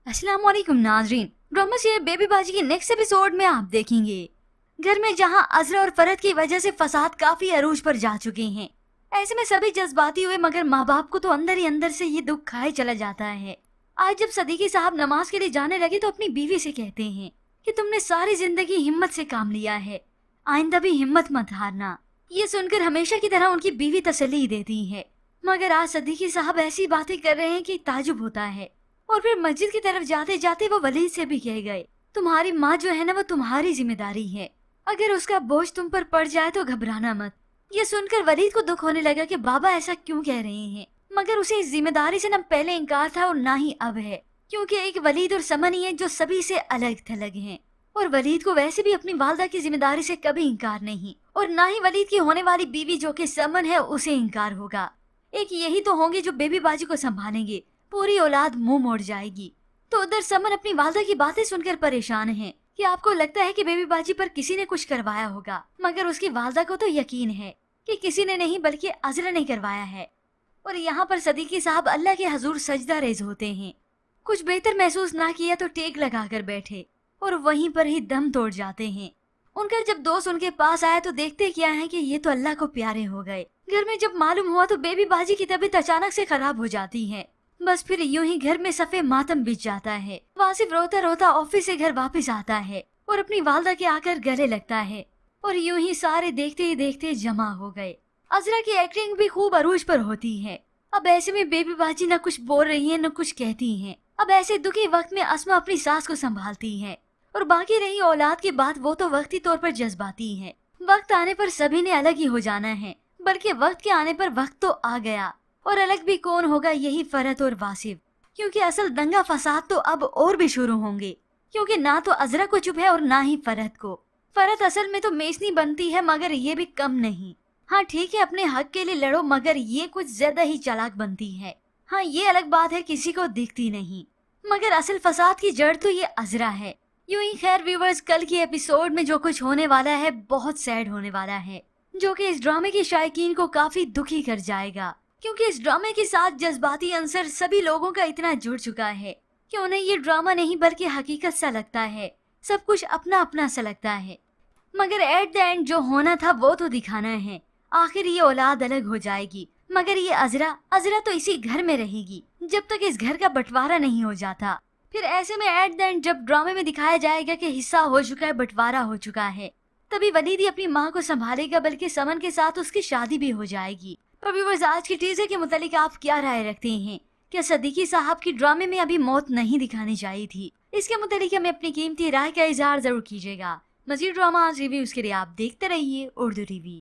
अस्सलाम वालेकुम नाजरीन। ड्रामा सीरियल बेबी बाजी की नेक्स्ट एपिसोड में आप देखेंगे घर में जहां अजरा और फरहत की वजह से फसाद काफी अरूज पर जा चुके हैं। ऐसे में सभी जज्बाती हुए मगर माँ बाप को तो अंदर ही अंदर से ये दुख खाए चला जाता है। आज जब सदीकी साहब नमाज के लिए जाने लगे तो अपनी बीवी से कहते हैं कि तुमने सारी जिंदगी हिम्मत से काम लिया है, आइंदा भी हिम्मत मत हारना। ये सुनकर हमेशा की तरह उनकी बीवी तसल्ली देती है, मगर आज सदीकी साहब ऐसी बातें कर रहे हैं कि ताजुब होता है। और फिर मस्जिद की तरफ जाते जाते वो वलीद से भी कह गए, तुम्हारी माँ जो है ना वो तुम्हारी जिम्मेदारी है, अगर उसका बोझ तुम पर पड़ जाए तो घबराना मत। ये सुनकर वलीद को दुख होने लगा कि बाबा ऐसा क्यों कह रहे हैं, मगर उसे इस जिम्मेदारी से न पहले इनकार था और ना ही अब है, क्योंकि एक वलीद और समन ही है जो सभी से अलग थलग हैं। और वलीद को वैसे भी अपनी वालदा की जिम्मेदारी से कभी इंकार नहीं, और ना ही वलीद की होने वाली बीवी जो कि समन है उसे इंकार होगा। एक यही तो होंगे जो बेबी बाजी को संभालेंगे, पूरी औलाद मुंह मोड़ जाएगी। तो उधर समन अपनी वालदा की बातें सुनकर परेशान है कि आपको लगता है कि बेबी बाजी पर किसी ने कुछ करवाया होगा, मगर उसकी वालदा को तो यकीन है कि किसी ने नहीं बल्कि अजरा ने करवाया है। और यहाँ पर सदीकी साहब अल्लाह के हजूर सजदा रेज होते हैं। कुछ बेहतर महसूस ना किया तो टेक लगाकर बैठे और वहीं पर ही दम तोड़ जाते हैं। उनका जब दोस्त उनके पास आया तो देखते क्या है कि ये तो अल्लाह को प्यारे हो गए। घर में जब मालूम हुआ तो बेबी बाजी की तबीयत अचानक से खराब हो जाती है। बस फिर यूं ही घर में सफे मातम बीत जाता है। वासिफ रोता रोता ऑफिस से घर वापस आता है और अपनी वालदा के आकर गले लगता है, और यूं ही सारे देखते ही देखते जमा हो गए। अजरा की एक्टिंग भी खूब अरूज पर होती है। अब ऐसे में बेबी बाजी न कुछ बोल रही है न कुछ कहती है। अब ऐसे दुखी वक्त में अस्मा अपनी सास को संभालती है, और बाकी रही औलाद की बात वो तो वक्ती तौर पर जज्बाती है। वक्त आने पर सभी ने अलग ही हो जाना है, बल्कि वक्त के आने पर वक्त तो आ गया, और अलग भी कौन होगा, यही फरहत और वासिफ। क्योंकि असल दंगा फसाद तो अब और भी शुरू होंगे, क्योंकि ना तो अजरा को चुप है और ना ही फरहत को। फरहत असल में तो मेसनी बनती है, मगर ये भी कम नहीं। हाँ ठीक है, अपने हक के लिए लड़ो, मगर ये कुछ ज्यादा ही चालाक बनती है। हाँ ये अलग बात है, किसी को दिखती नहीं, मगर असल फसाद की जड़ तो ये अजरा है। यूं ही खैर व्यूवर्स, कल की एपिसोड में जो कुछ होने वाला है बहुत सैड होने वाला है, जो कि इस ड्रामे की शायकीन को काफी दुखी कर जाएगा। क्योंकि इस ड्रामे के साथ जज्बाती अंसर सभी लोगों का इतना जुड़ चुका है कि उन्हें ये ड्रामा नहीं बल्कि हकीकत सा लगता है। सब कुछ अपना अपना सा लगता है, मगर एट द एंड जो होना था वो तो दिखाना है। आखिर ये औलाद अलग हो जाएगी, मगर ये अजरा तो इसी घर में रहेगी जब तक इस घर का बंटवारा नहीं हो जाता। फिर ऐसे में एट द एंड जब ड्रामे में दिखाया जाएगा कि हिस्सा हो चुका है, बंटवारा हो चुका है, तभी वलीद ही अपनी माँ को संभालेगा, बल्कि समन के साथ उसकी शादी भी हो जाएगी। तो व्यूअर्स, आज की टीजर के मुतालिक आप क्या राय रखते हैं? क्या सदीकी साहब की ड्रामे में अभी मौत नहीं दिखानी चाहिए थी? इसके मुतालिक हमें अपनी कीमती राय का इजहार जरूर कीजिएगा। मज़ीद ड्रामा रिव्यूज के लिए आप देखते रहिए उर्दू टीवी।